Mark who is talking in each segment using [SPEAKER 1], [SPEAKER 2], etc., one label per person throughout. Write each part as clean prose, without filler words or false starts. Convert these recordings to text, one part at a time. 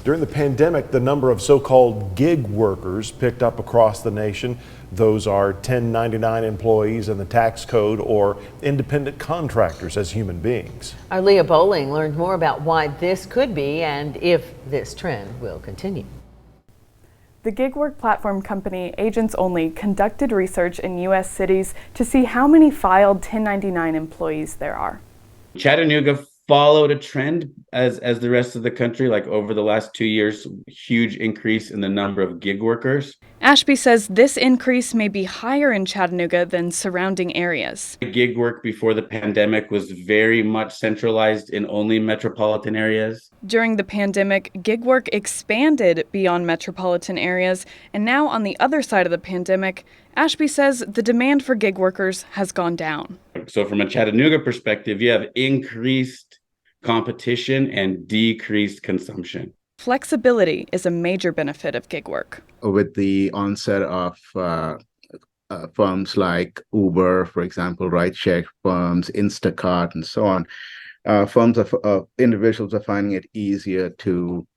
[SPEAKER 1] During the pandemic, the number of so-called gig workers picked up across the nation. Those are 1099 employees in the tax code or independent contractors as human beings.
[SPEAKER 2] Our Leah Bowling learned more about why this could be and if this trend will continue.
[SPEAKER 3] The gig work platform company Agents Only conducted research in U.S. cities to see how many filed 1099 employees there are.
[SPEAKER 4] Chattanooga followed a trend as the rest of the country, like over the last 2 years, huge increase in the number of gig workers.
[SPEAKER 3] Ashby says this increase may be higher in Chattanooga than surrounding areas.
[SPEAKER 4] Gig work before the pandemic was very much centralized in only metropolitan areas.
[SPEAKER 3] During the pandemic, gig work expanded beyond metropolitan areas, and now on the other side of the pandemic, Ashby says the demand for gig workers has gone down.
[SPEAKER 4] So from a Chattanooga perspective, you have increased competition and decreased consumption.
[SPEAKER 3] Flexibility is a major benefit of gig work.
[SPEAKER 5] With the onset of firms like Uber, for example, rideshare firms, Instacart, and so on, individuals are finding it easier to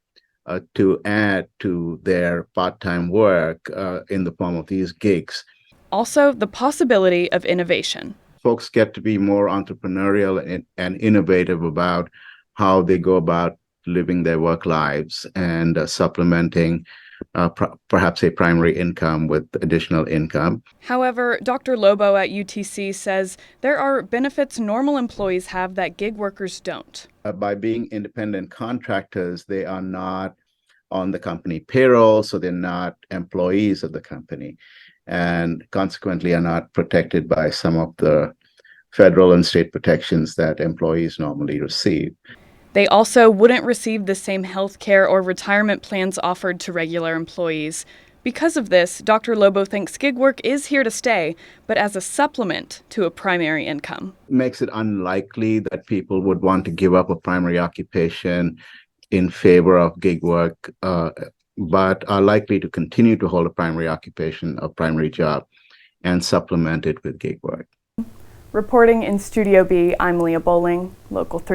[SPEAKER 5] add to their part-time work in the form of these gigs.
[SPEAKER 3] Also, the possibility of innovation.
[SPEAKER 5] Folks get to be more entrepreneurial and innovative about how they go about living their work lives and supplementing perhaps a primary income with additional income.
[SPEAKER 3] However, Dr. Lobo at UTC says there are benefits normal employees have that gig workers don't.
[SPEAKER 5] By being independent contractors, they are not on the company payroll, so they're not employees of the company, and consequently are not protected by some of the federal and state protections that employees normally receive.
[SPEAKER 3] They also wouldn't receive the same health care or retirement plans offered to regular employees. Because of this, Dr. Lobo thinks gig work is here to stay, but as a supplement to a primary income.
[SPEAKER 5] It makes it unlikely that people would want to give up a primary occupation in favor of gig work, but are likely to continue to hold a primary occupation, a primary job, and supplement it with gig work.
[SPEAKER 3] Reporting in Studio B, I'm Leah Bowling, Local 3.